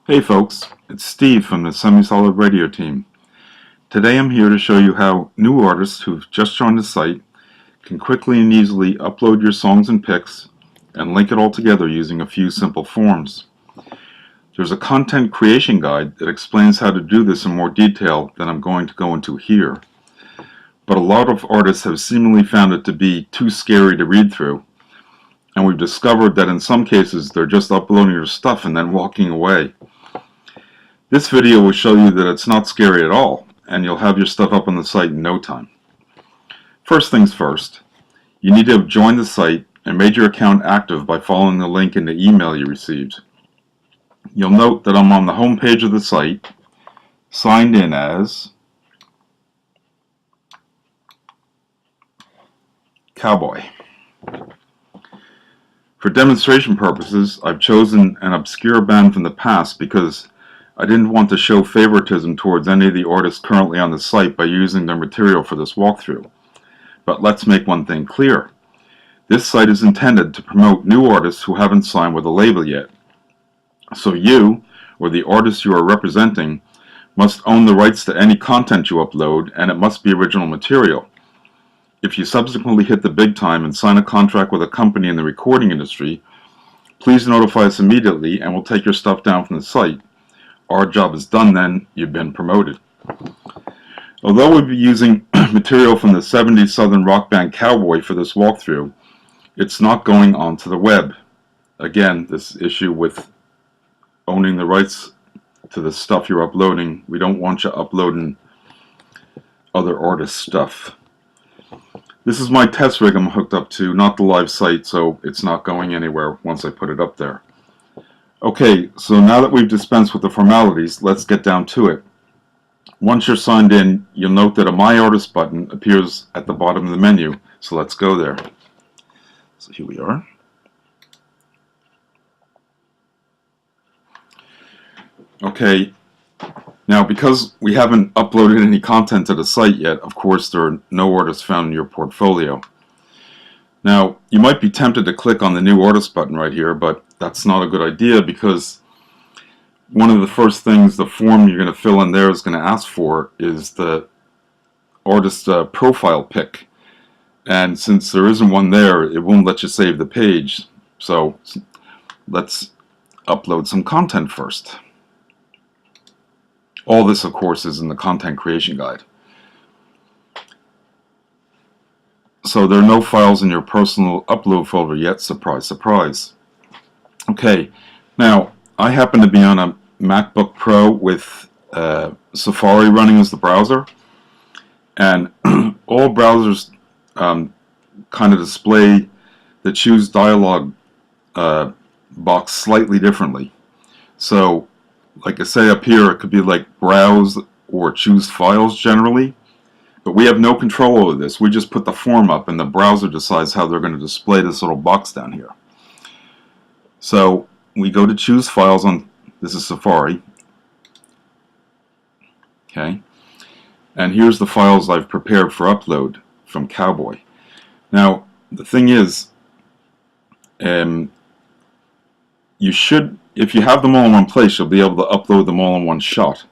Hey folks, it's Steve from the semisolidradio team. Today I'm here to show you how new artists who've just joined the site can quickly and easily upload your songs and pics and link it all together using a few simple forms. There's a content creation guide that explains how to do this in more detail than I'm going to go into here. But a lot of artists have seemingly found it to be too scary to read through, and we've discovered that in some cases they're just uploading their stuff and then walking away. This video will show you that it's not scary at all, and you'll have your stuff up on the site in no time. First things first, you need to have joined the site and made your account active by following the link in the email you received. You'll note that I'm on the home page of the site, signed in as Cowboy. For demonstration purposes, I've chosen an obscure band from the past because I didn't want to show favoritism towards any of the artists currently on the site by using their material for this walkthrough. But let's make one thing clear. This site is intended to promote new artists who haven't signed with a label yet. So you, or the artist you are representing, must own the rights to any content you upload, and it must be original material. If you subsequently hit the big time and sign a contract with a company in the recording industry, please notify us immediately and we'll take your stuff down from the site. Our job is done then, you've been promoted. Although we'll be using material from the 70s Southern rock band Cowboy for this walkthrough, it's not going onto the web. Again, this issue with owning the rights to the stuff you're uploading, we don't want you uploading other artists' stuff. This is my test rig I'm hooked up to, not the live site, so it's not going anywhere once I put it up there. Okay, so now that we've dispensed with the formalities, let's get down to it. Once you're signed in, you'll note that a My Artist button appears at the bottom of the menu, so let's go there. So here we are. Okay, now because we haven't uploaded any content to the site yet, of course there are no artists found in your portfolio. Now, you might be tempted to click on the New Artist button right here, but that's not a good idea because one of the first things the form you're going to fill in there is going to ask for is the artist profile pic. And since there isn't one there, it won't let you save the page. So let's upload some content first. All this, of course, is in the content creation guide. So there are no files in your personal upload folder yet, surprise, surprise. Okay, now I happen to be on a MacBook Pro with Safari running as the browser, and all browsers kind of display the choose dialog box slightly differently. So like I say up here, it could be like browse or choose files generally, but we have no control over this. We just put the form up and the browser decides how they're going to display this little box down here. So we go to choose files on, this is Safari, okay, and here's the files I've prepared for upload from Cowboy. Now the thing is, you should, if you have them all in one place, you'll be able to upload them all in one shot.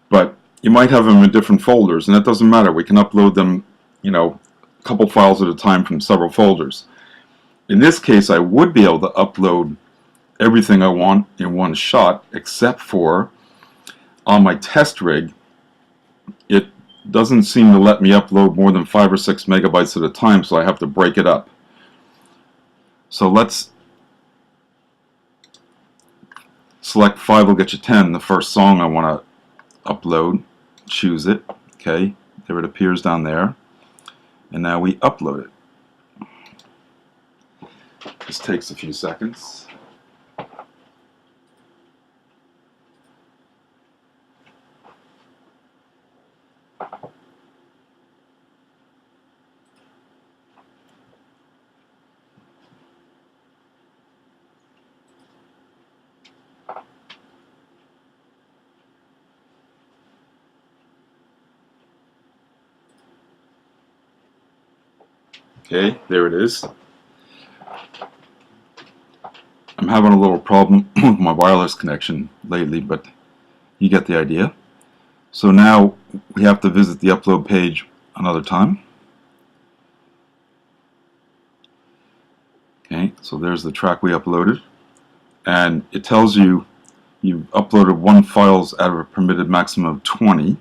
But you might have them in different folders, and that doesn't matter. We can upload them, you know, a couple files at a time from several folders. In this case, I would be able to upload everything I want in one shot, except for on my test rig, it doesn't seem to let me upload more than 5 or 6 megabytes at a time, so I have to break it up. So let's select 5 will get you 10, the first song I want to upload, choose it, okay, there it appears down there, and now we upload it. This takes a few seconds. Okay, there it is. I'm having a little problem with my wireless connection lately, but you get the idea. So now we have to visit the upload page another time. Okay, so there's the track we uploaded, and it tells you you've uploaded 1 files out of a permitted maximum of 20.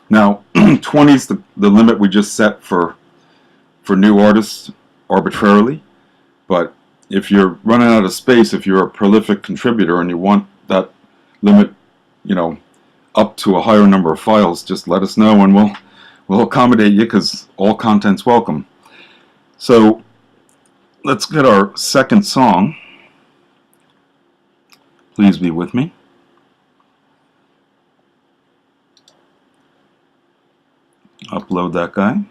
Now 20 is the limit we just set for new artists arbitrarily, but if you're running out of space, if you're a prolific contributor and you want that limit, up to a higher number of files, just let us know and we'll accommodate you, because all content's welcome. So let's get our second song. Please be with me. Upload that guy.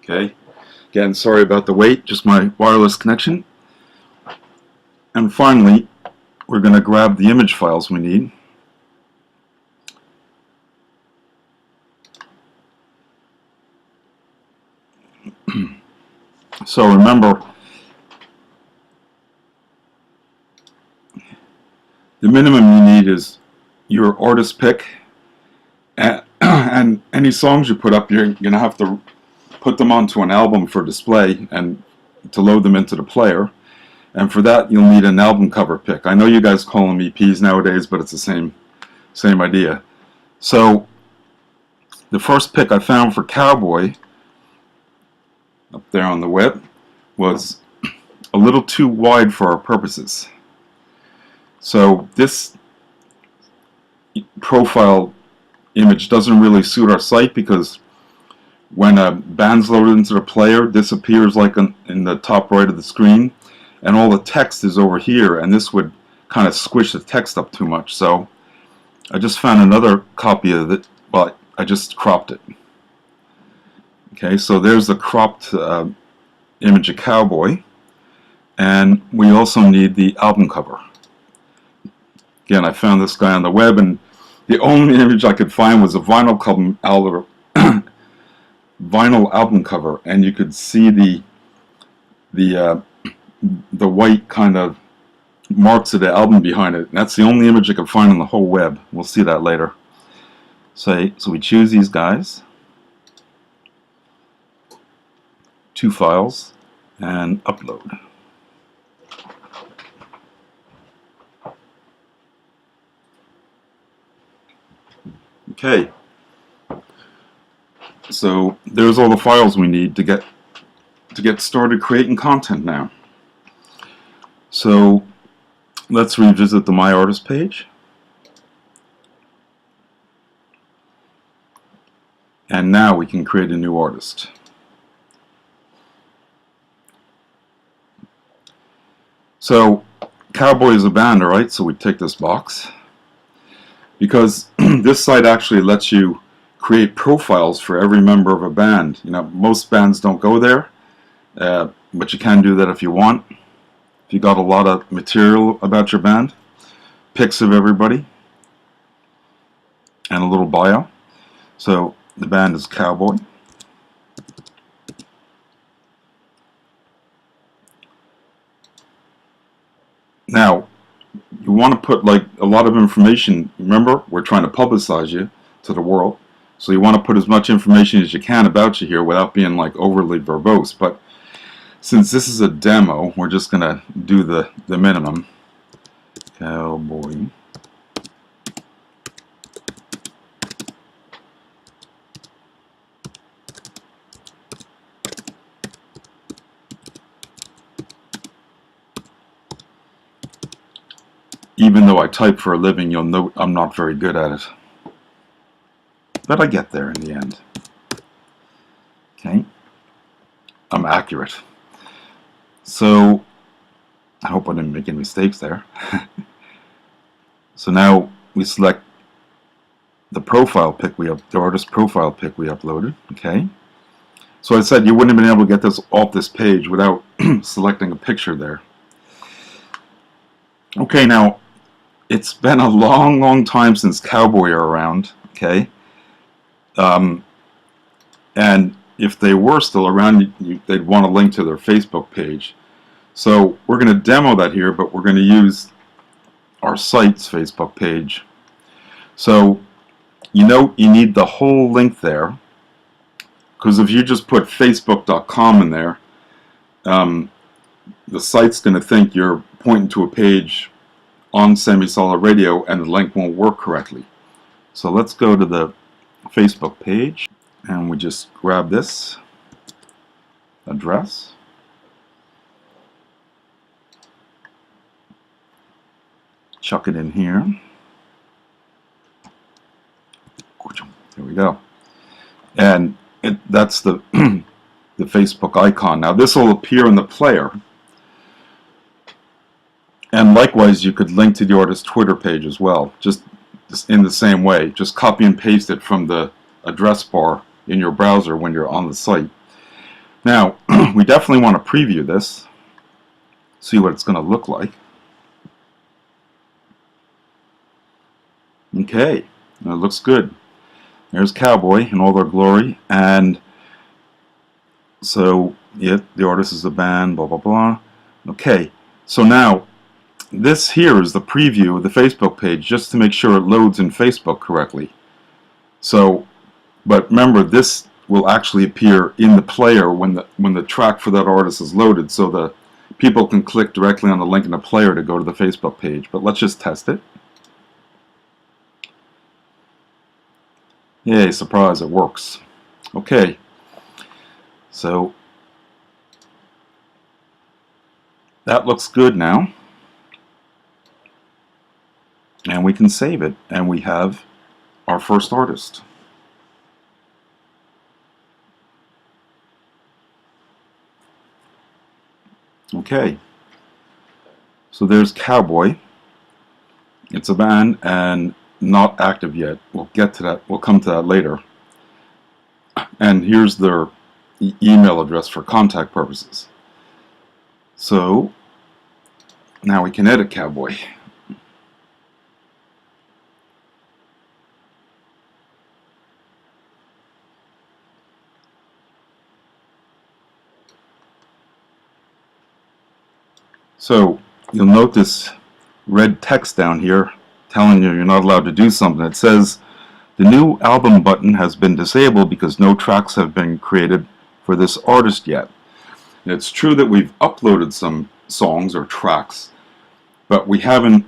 Okay, again, sorry about the wait, just my wireless connection. And finally, we're going to grab the image files we need. So remember, the minimum you need is your artist pick, and any songs you put up, you're going to have to put them onto an album for display and to load them into the player. And for that, you'll need an album cover pick. I know you guys call them EPs nowadays, but it's the same idea. So the first pick I found for Cowboy up there on the web was a little too wide for our purposes. So this profile image doesn't really suit our site, because when a band's loaded into the player, this appears like in the top right of the screen, and all the text is over here, and this would kind of squish the text up too much. So I just found another copy of it, but I just cropped it. Okay, so there's the cropped image of Cowboy, and we also need the album cover. Again, I found this guy on the web, and the only image I could find was a vinyl album cover, and you could see the white kind of marks of the album behind it. And that's the only image I could find on the whole web. We'll see that later. So we choose these guys, 2 files, and upload. Okay. So there's all the files we need to get started creating content now. So let's revisit the My Artist page. And now we can create a new artist. So Cowboy is a band, alright, so we take this box, because this site actually lets you create profiles for every member of a band. Most bands don't go there, but you can do that if you want. If you got a lot of material about your band, pics of everybody, and a little bio. So the band is Cowboy. Now, you want to put like a lot of information. Remember, we're trying to publicize you to the world. So you want to put as much information as you can about you here without being like overly verbose. But since this is a demo, we're just going to do the minimum. Cowboy. Even though I type for a living, you'll note I'm not very good at it. But I get there in the end. Okay. I'm accurate. So, I hope I didn't make any mistakes there. So now we select the profile pic the artist profile pic we uploaded. Okay. So I said you wouldn't have been able to get this off this page without selecting a picture there. Okay, now it's been a long time since Cowboy are around, okay? And if they were still around, they'd want a link to their Facebook page. So we're going to demo that here, but we're going to use our site's Facebook page. So you need the whole link there, because if you just put facebook.com in there, the site's going to think you're pointing to a page on semisolidradio and the link won't work correctly. So let's go to the Facebook page and we just grab this address. Chuck it in here. There we go. And that's the the Facebook icon. Now this will appear in the player. And likewise, you could link to the artist's Twitter page as well, just in the same way. Just copy and paste it from the address bar in your browser when you're on the site. Now, we definitely want to preview this, see what it's going to look like. Okay, it looks good. There's Cowboy in all their glory, and so the artist is a band, blah blah blah. Okay, so now this here is the preview of the Facebook page, just to make sure it loads in Facebook correctly. So, but remember, this will actually appear in the player when the track for that artist is loaded, so the people can click directly on the link in the player to go to the Facebook page. But let's just test it. Yay, surprise, it works. Okay, so that looks good now. And we can save it, and we have our first artist. Okay, so there's Cowboy. It's a band and not active yet. We'll get to that. We'll come to that later. And here's their email address for contact purposes. So now we can edit Cowboy. So you'll note this red text down here telling you you're not allowed to do something. It says the new album button has been disabled because no tracks have been created for this artist yet. And it's true that we've uploaded some songs or tracks, but we haven't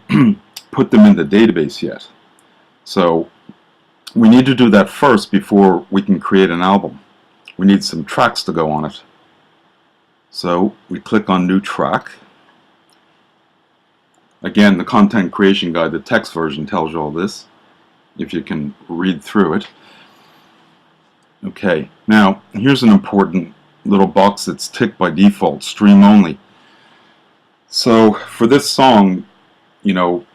put them in the database yet. So we need to do that first before we can create an album. We need some tracks to go on it. So we click on New Track. Again, the content creation guide, the text version, tells you all this, if you can read through it. Okay, now here's an important little box that's ticked by default, stream only. So for this song, you know,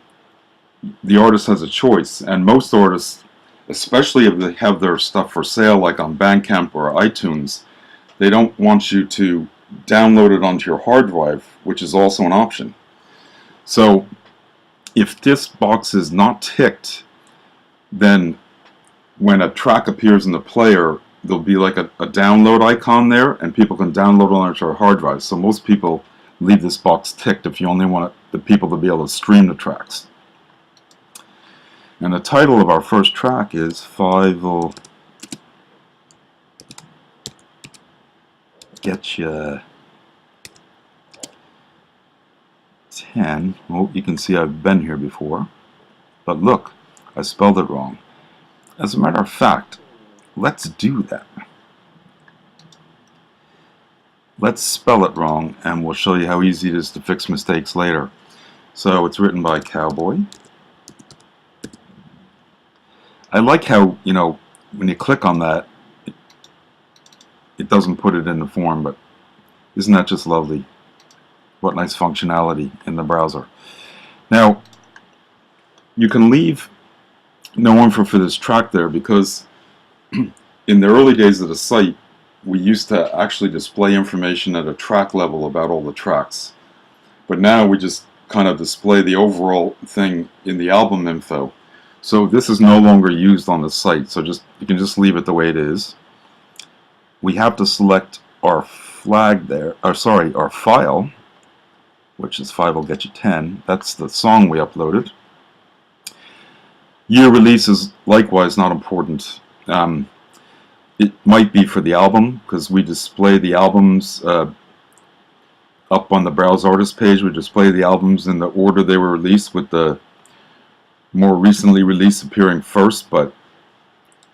the artist has a choice, and most artists, especially if they have their stuff for sale like on Bandcamp or iTunes, they don't want you to download it onto your hard drive, which is also an option. So if this box is not ticked, then when a track appears in the player, there'll be like a download icon there, and people can download it onto their hard drive. So most people leave this box ticked if you only want the people to be able to stream the tracks. And the title of our first track is 5'll Get Ya 10. Well, you can see I've been here before, but look, I spelled it wrong. As a matter of fact, let's do that. Let's spell it wrong, and we'll show you how easy it is to fix mistakes later. So it's written by Cowboy. I like how, you know, when you click on that, it doesn't put it in the form, but isn't that just lovely? What nice functionality in the browser. Now, you can leave no info for this track there because in the early days of the site, we used to actually display information at a track level about all the tracks. But now we just kind of display the overall thing in the album info. So this is no longer used on the site, so you can just leave it the way it is. We have to select our flag there, or sorry, our file, which is 5 will get you 10. That's the song we uploaded. Year release is likewise not important. It might be for the album, because we display the albums up on the Browse Artist page. We display the albums in the order they were released, with the more recently released appearing first, but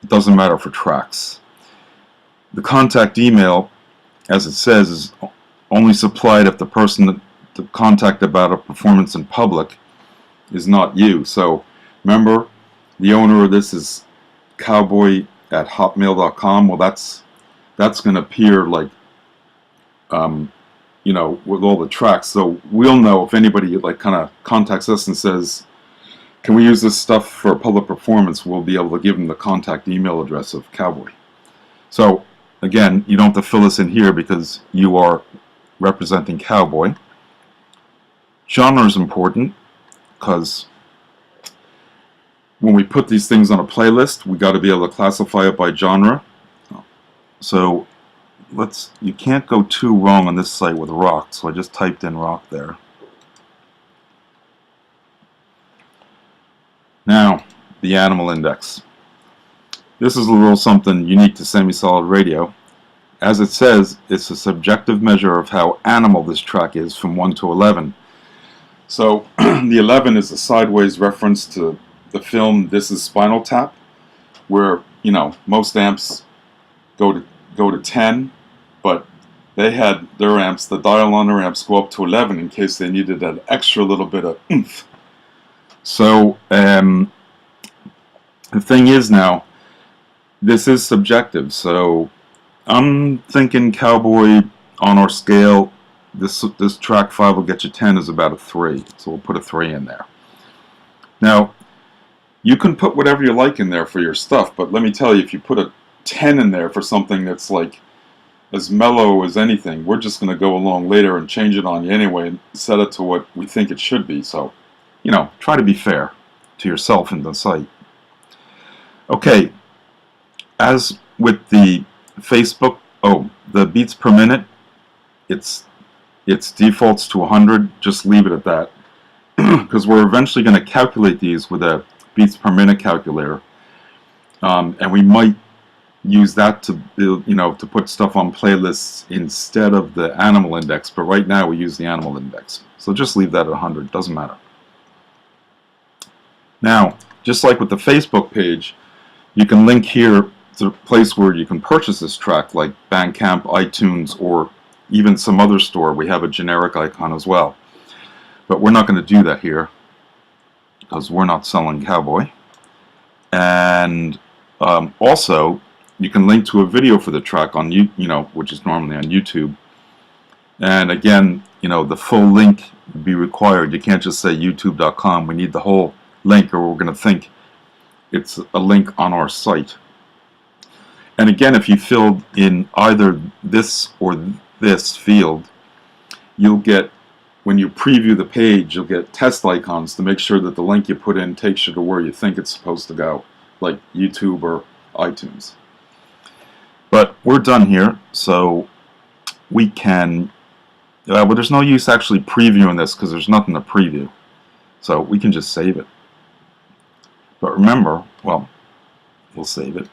it doesn't matter for tracks. The contact email, as it says, is only supplied if the person to contact about a performance in public is not you. So remember, the owner of this is cowboy@hotmail.com. Well, that's going to appear like you know, with all the tracks. So we'll know if anybody like kind of contacts us and says, can we use this stuff for a public performance, we'll be able to give them the contact email address of Cowboy. So again, you don't have to fill this in here because you are representing Cowboy. Genre is important because when we put these things on a playlist, we got to be able to classify it by genre. So you can't go too wrong on this site with rock, so I just typed in rock there. Now, the animal index. This is a little something unique to semisolidradio. As it says, it's a subjective measure of how animal this track is from 1 to 11. So the 11 is a sideways reference to the film This Is Spinal Tap, where, you know, most amps go to 10, but they had their amps, the dial on their amps, go up to 11 in case they needed that extra little bit of oomph. So the thing is now, this is subjective. So I'm thinking Cowboy on our scale, this track 5 will get you 10 is about a 3. So we'll put a 3 in there. Now, you can put whatever you like in there for your stuff, but let me tell you, if you put a 10 in there for something that's like as mellow as anything, we're just going to go along later and change it on you anyway and set it to what we think it should be. So, you know, try to be fair to yourself and the site. Okay, as with the Facebook, the beats per minute, it's defaults to 100. Just leave it at that, because we're eventually going to calculate these with a beats per minute calculator, and we might use that to build, you know, to put stuff on playlists instead of the animal index. But right now we use the animal index, so just leave that at 100. Doesn't matter. Now, just like with the Facebook page, you can link here to a place where you can purchase this track, like Bandcamp, iTunes, or even some other store. We have a generic icon as well, but we're not going to do that here because we're not selling Cowboy. And also, you can link to a video for the track on which is normally on YouTube. And again, you know, the full link would be required. You can't just say youtube.com. We need the whole link, or we're going to think it's a link on our site. And again, if you filled in either this or this field, you'll get, when you preview the page, you'll get test icons to make sure that the link you put in takes you to where you think it's supposed to go, like YouTube or iTunes. But we're done here, so we can, well, there's no use actually previewing this because there's nothing to preview. So we can just save it. But remember, well, we'll save it.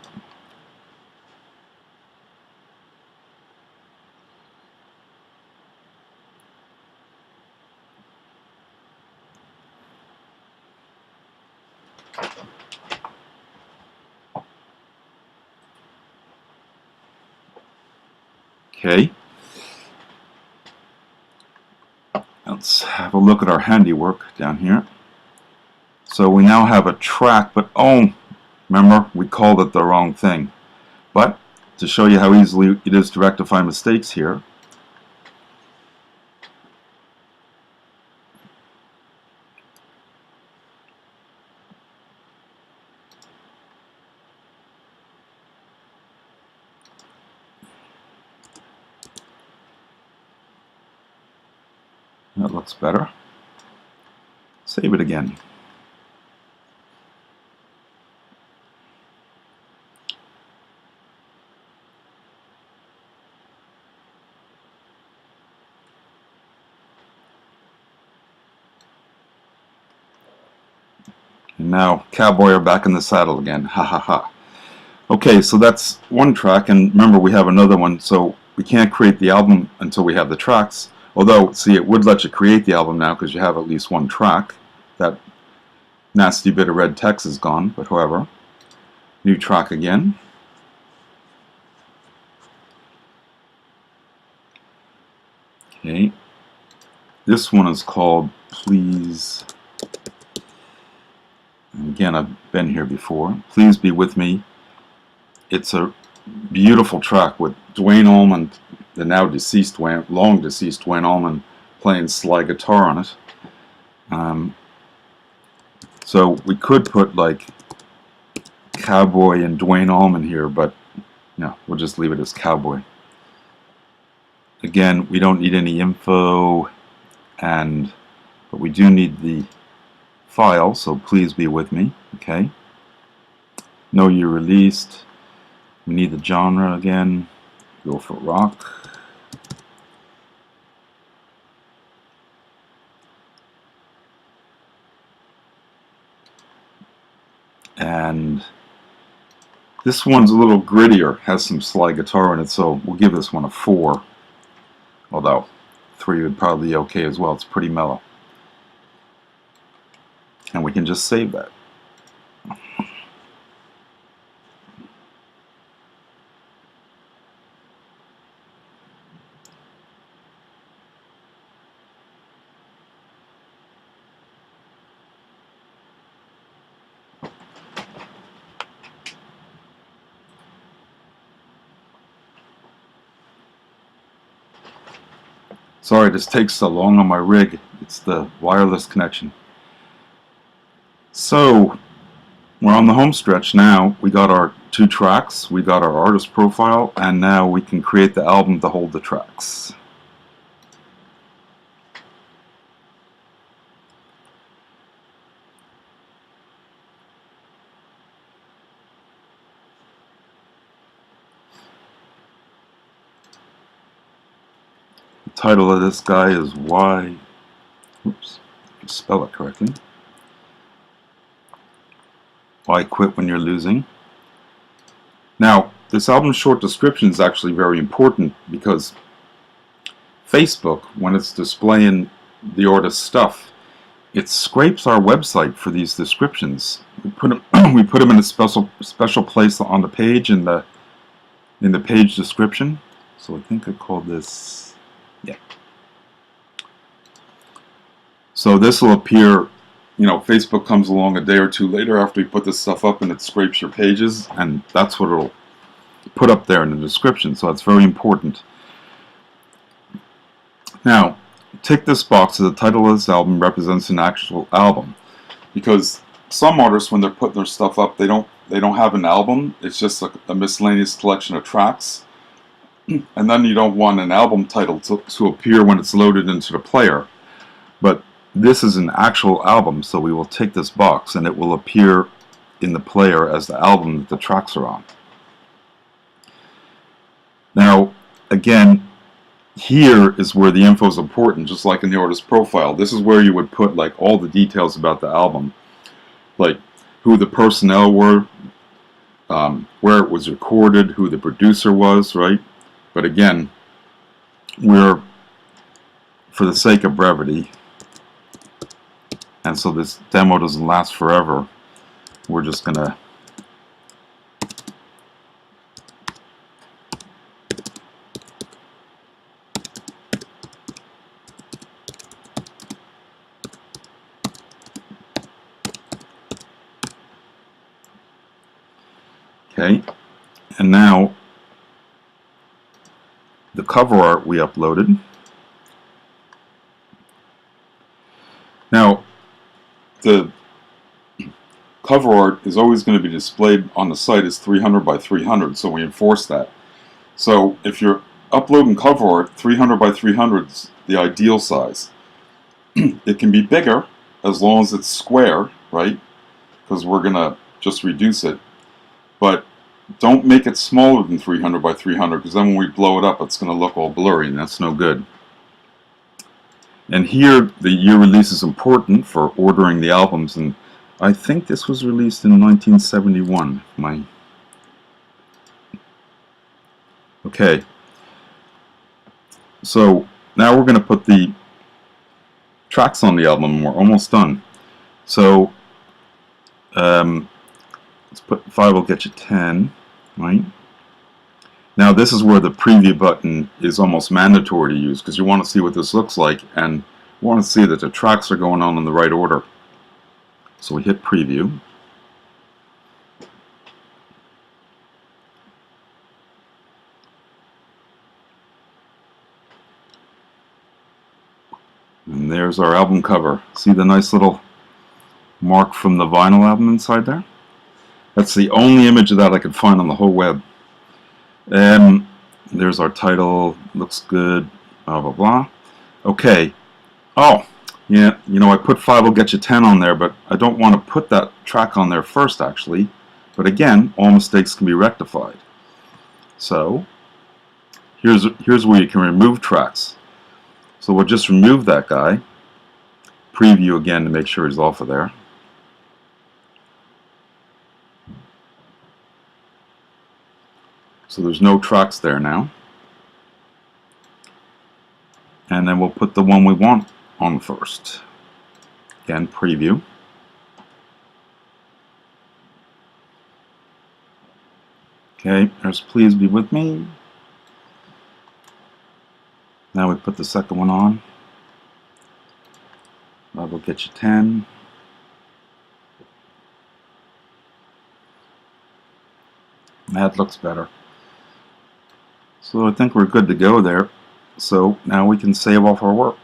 Okay, let's have a look at our handiwork down here. So we now have a track, but remember, we called it the wrong thing. But to show you how easily it is to rectify mistakes here, That looks better. Save it again. And now cowboy are back in the saddle again. Ha ha ha. Okay, so that's one track, and remember we have another one, so we can't create the album until we have the tracks. Although, see, it would let you create the album now because you have at least one track. That nasty bit of red text is gone, but however. New track again. Okay. This one is called Please. And again, I've been here before. Please Be With Me. It's a beautiful track with Duane Allman, the now deceased, long deceased Duane Allman, playing slide guitar on it. So we could put like Cowboy and Duane Allman here, but no, we'll just leave it as Cowboy. Again, we don't need any info, but we do need the file, so please be with me. Okay. Know you're released. We need the genre again. Go for rock. And this one's a little grittier, has some slide guitar in it, so we'll give this one a 4. Although 3 would probably be okay as well. It's pretty mellow. And we can just save that. Sorry, this takes so long on my rig. It's the wireless connection. So, we're on the home stretch now. We got our 2 tracks, we got our artist profile, and now we can create the album to hold the tracks. The title of this guy is Why, oops, spell it correctly. Why Quit When You're Losing. Now, this album short description is actually very important because Facebook, when it's displaying the artist's stuff, it scrapes our website for these descriptions. We put them in a special place on the page in the page description. So I think I called this, yeah. So this will appear, you know, Facebook comes along a day or two later after you put this stuff up and it scrapes your pages, and that's what it'll put up there in the description. So it's very important. Now, tick this box so the title of this album represents an actual album, because some artists, when they're putting their stuff up, they don't have an album. It's just a miscellaneous collection of tracks, and then you don't want an album title to appear when it's loaded into the player. But this is an actual album, so we will tick this box and it will appear in the player as the album that the tracks are on. Now, again, here is where the info is important, just like in the artist profile. This is where you would put like all the details about the album, like who the personnel were, where it was recorded, who the producer was, right? But again, we're, for the sake of brevity, and so this demo doesn't last forever, we're just gonna okay, and now the cover art we uploaded. Now, the cover art is always going to be displayed on the site as 300 by 300, so we enforce that. So if you're uploading cover art, 300 by 300 is the ideal size. It can be bigger as long as it's square, right? Because we're going to just reduce it. But don't make it smaller than 300 by 300, because then when we blow it up, it's going to look all blurry, and that's no good. And here, the year release is important for ordering the albums, and I think this was released in 1971. Okay. So now we're going to put the tracks on the album, and we're almost done. So let's put 5 will get you 10, right? Now this is where the preview button is almost mandatory to use, because you want to see what this looks like, and you want to see that the tracks are going on in the right order. So we hit preview. And there's our album cover. See the nice little mark from the vinyl album inside there? That's the only image of that I could find on the whole web. There's our title, looks good, blah blah blah. Okay. Oh, yeah, you know, I put 5 will get you 10 on there, but I don't want to put that track on there first, actually. But again, all mistakes can be rectified. So here's where you can remove tracks. So we'll just remove that guy, preview again to make sure he's off of there. So there's no tracks there now. And then we'll put the one we want on first. Again, preview. Okay, there's Please Be With Me. Now we put the second one on. That will get you 10. That looks better. So I think we're good to go there. So now we can save off our work.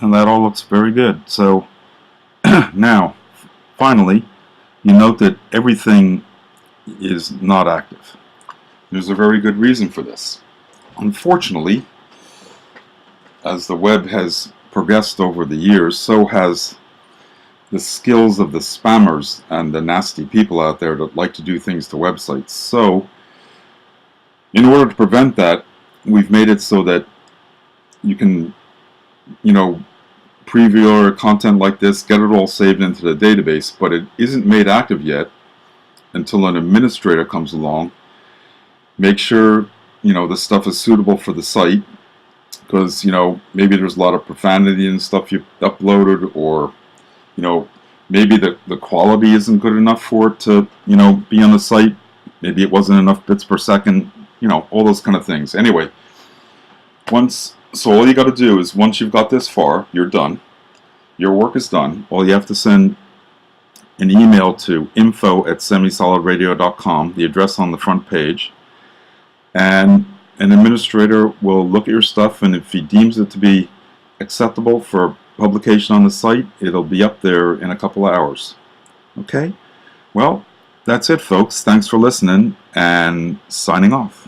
And that all looks very good. So now, finally, you note that everything is not active. There's a very good reason for this. Unfortunately, as the web has progressed over the years, so has the skills of the spammers and the nasty people out there that like to do things to websites. So, in order to prevent that, we've made it so that you can, you know, preview or content like this, get it all saved into the database, but it isn't made active yet until an administrator comes along. Make sure, you know, the stuff is suitable for the site, because, you know, maybe there's a lot of profanity and stuff you uploaded, or, you know, maybe the quality isn't good enough for it to, you know, be on the site. Maybe it wasn't enough bits per second, you know, all those kind of things. Anyway, so all you got to do is, once you've got this far, you're done. Your work is done. All you have to send an email to info@semisolidradio.com, the address on the front page, and an administrator will look at your stuff, and if he deems it to be acceptable for publication on the site, it'll be up there in a couple of hours. Okay? Well, that's it, folks. Thanks for listening, and signing off.